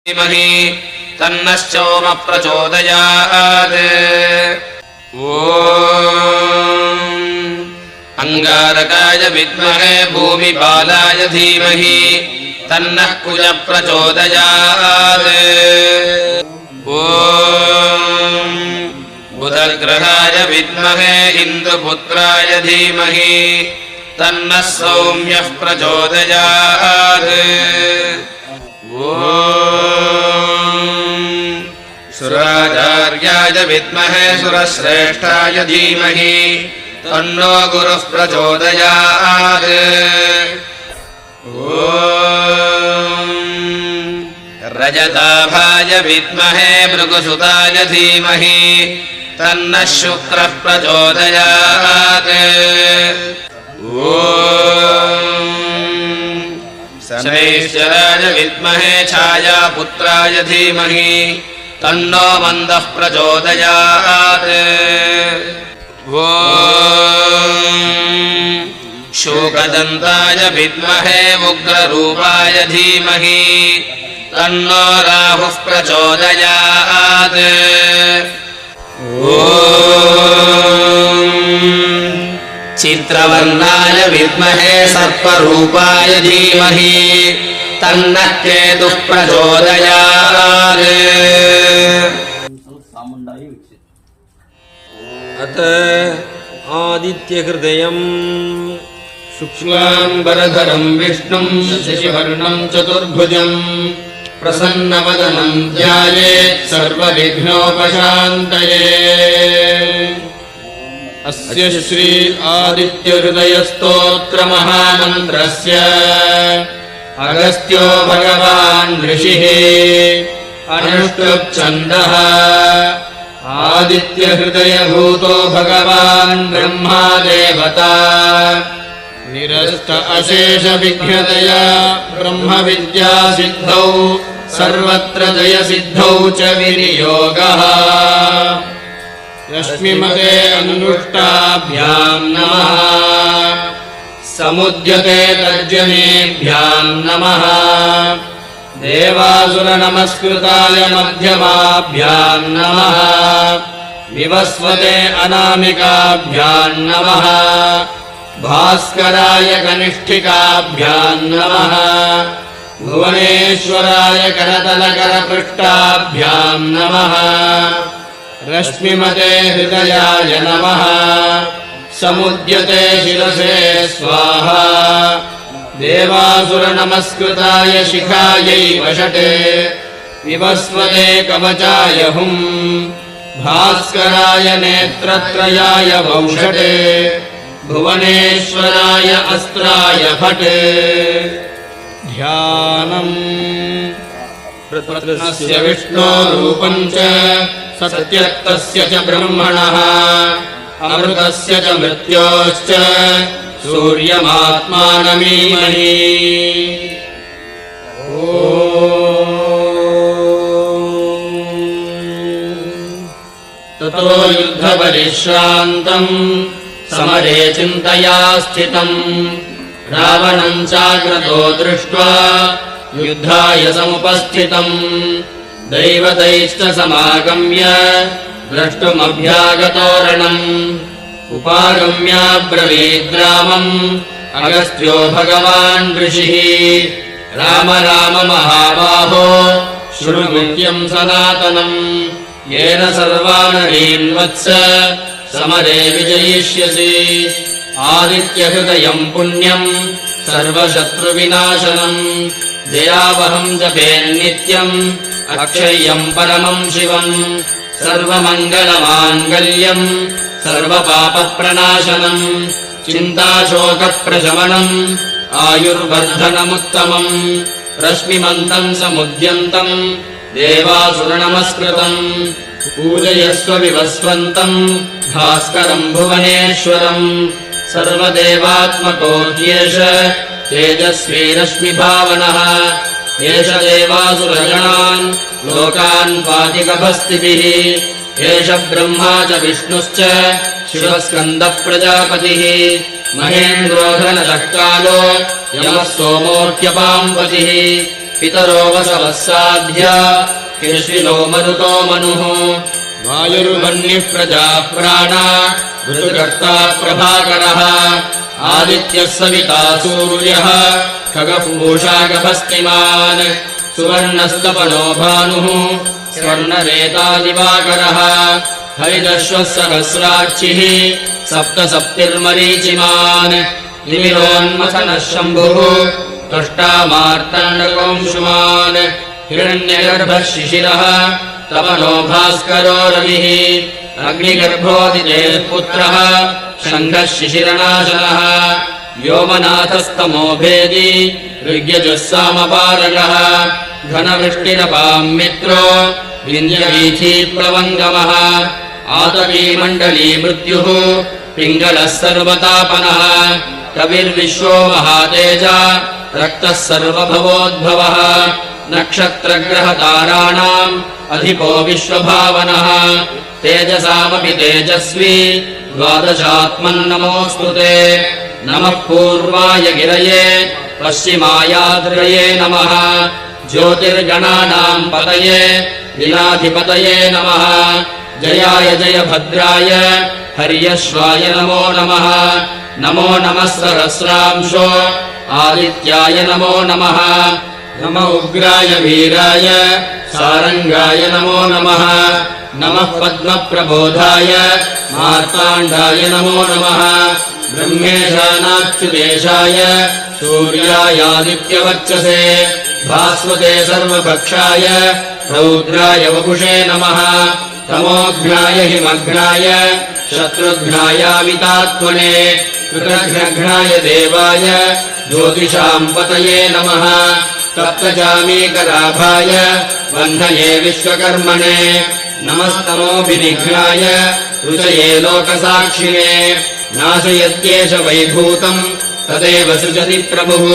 धीमहि तन्नश्चोम प्रचोदयात्। अंगारकाय विद्महे भूमिपालाय धीमहि तन्नः कुज प्रचोदयात्। बुधग्रहाय विद्महे इन्दुपुत्राय धीमहि तन्नः सौम्यः प्रचोदयात्। सुराचार्याय विद्महे सुरश्रेष्ठाय धीमहि तन्नो गुरुः प्रचोदयात्। रजताभाय विद्महे भृगुसुताय धीमहि तन्नः शुक्रः प्रचोदयात्। शनैश्चराय विद्महे छायापुत्राय धीमहि तन्नो मन्दः प्रचोदयात्। शोकदन्ताय विद्महे उग्ररूपाय धीमहि तन्नो राहुः प्रचोदयात्। चित्रवर्णाय विद्महे सर्परूपाय धीमहि तन्नः केतुः प्रचोदयात्। अत आदित्यहृदयम् शुक्लाम्बरधरं विष्णुं शशिवर्णं चतुर्भुजं प्रसन्नवदनं ध्यायेत् सर्वविघ्नोपशान्तये। अस्य श्री आदित्यहृदयस्तोत्र महामन्त्रस्य अगस्त्यो भगवान् ऋषिः अनुष्टुप् छन्दः। आदित्यहृदयभूतो भगवान् ब्रह्मा देवता निरस्त अशेष विघ्नतया ब्रह्मविद्या सिद्धौ सर्वत्र जयसिद्धौ च विनियोगः। रश्मिमते अनुष्टाभ्यां नमः समुद्यते तर्जनेभ्यां नमः देवासुरनमस्कृताय मध्यमाभ्यां नमः विवस्वते अनामिकाभ्यां नमः भास्कराय कनिष्ठिकाभ्यां नमः भुवनेश्वराय करतलकरपृष्ठाभ्यां नमः रश्मिमते हृदयाय नमः समुद्यते शिरसे स्वाहा देवासुरनमस्कृताय शिखायै वषटे विवस्वते कवचाय हुं भास्कराय नेत्रत्रयाय वौषटे भुवनेश्वराय अस्त्राय फटे। ध्यानम् प्रतस्य विष्णोरूपं च सत्यत्तस्य च ब्रह्मणः अमृतस्य च मृत्योश्च सूर्यमात्मानमीमहि। ततो युद्धपरिश्रान्तम् समरे चिन्तया स्थितम् रावणं चाग्रतो दृष्ट्वा युद्धाय समुपस्थितम् दैवतैश्च समागम्य द्रष्टुमभ्यागतोरणम् उपागम्याब्रवीद्रामम् अगस्त्यो भगवान् ऋषिः राम राम महाबाहो शृणुमित्यं सनातनम् येन सर्वानरीन् वत्स समरे विजयिष्यसि आदित्यहृदयम् पुण्यम् सर्वशत्रुविनाशनम् जयावहम् जपेन्नित्यम् अक्षय्यम् परमम् शिवम् सर्वमङ्गलमाङ्गल्यम् सर्वपापप्रणाशनम् चिन्ताशोकप्रशमनम् आयुर्वर्धनमुत्तमम् रश्मिमन्तम् समुद्यन्तम् देवासुरनमस्कृतम् पूजयस्व विवस्वन्तम् भास्करम् भुवनेश्वरम् सर्वदेवात्मको ह्येष तेजस्वी रश्मिभावनः एष देवासुरगणान् लोकान् पाति गभस्तिभिः एष ब्रह्मा च विष्णुश्च शिवस्कन्दः प्रजापतिः महेन्द्रो घनतः कालो यमः सोमोऽर्क्यपाम्पतिः पितरो वसवः साध्य कृष्णिनो मरुतो मनुः वायुर्वह्निः प्रजाः प्राणा ऋतुकर्ता प्रभाकरः आदित्यः सविता सूर्यः खगः पूषा गभस्तिमान् सुवर्णस्तपनो भानुः स्वर्णरेता दिवाकरः हरिदश्वः सहस्राक्षिः सप्त सप्तिर्मरीचिमान् निमिरोन्मथनः शम्भुः त्वष्टा मार्तण्डकोऽंशुमान् हिरण्यगर्भः शिशिरः तपनो भास्करो रविः अग्निगर्भोदितेः पुत्रः शङ्खः शिशिरनाशनः व्योमनाथस्तमो भेदी ऋग्यजुः सामपारगः घनवृष्टिरपाम् मित्रो विन्ध्यवीथी प्लवङ्गमः आतवीमण्डली मृत्युः पिङ्गलः सर्वतापनः कविर्विश्वो महातेज रक्तः सर्वभवोद्भवः नक्षत्रग्रहताराणाम् अधिपो विश्वभावनः तेजसामपि तेजस्वी द्वादशात्मन्नमोऽस्तु ते नमः पूर्वाय गिरये पश्चिमायाद्रये नमः ज्योतिर्गणानाम् पतये दिनाधिपतये नमः जयाय जयभद्राय हर्यश्वाय नमो नमः नमो नमः सहस्रांशो आदित्याय नमो नमः नमः उग्राय वीराय सारङ्गाय नमो नमः नमः पद्मप्रबोधाय मार्ताण्डाय नमो नमः ब्रह्मेशानाच्युतेशाय सूर्यायादित्यवर्चसे भास्वते सर्वभक्षाय रौद्राय वपुषे नमः तमोघ्नाय हिमघ्नाय शत्रुघ्नायामितात्मने कृतघ्नघ्नाय देवाय ज्योतिषाम् पतये नमः तप्तजामीकलाभाय बन्धये विश्वकर्मणे नमस्तमोभिनिघ्नाय ऋषये लोकसाक्षिणे नाशयत्येष वैभूतम् तदेव सृजति प्रभुः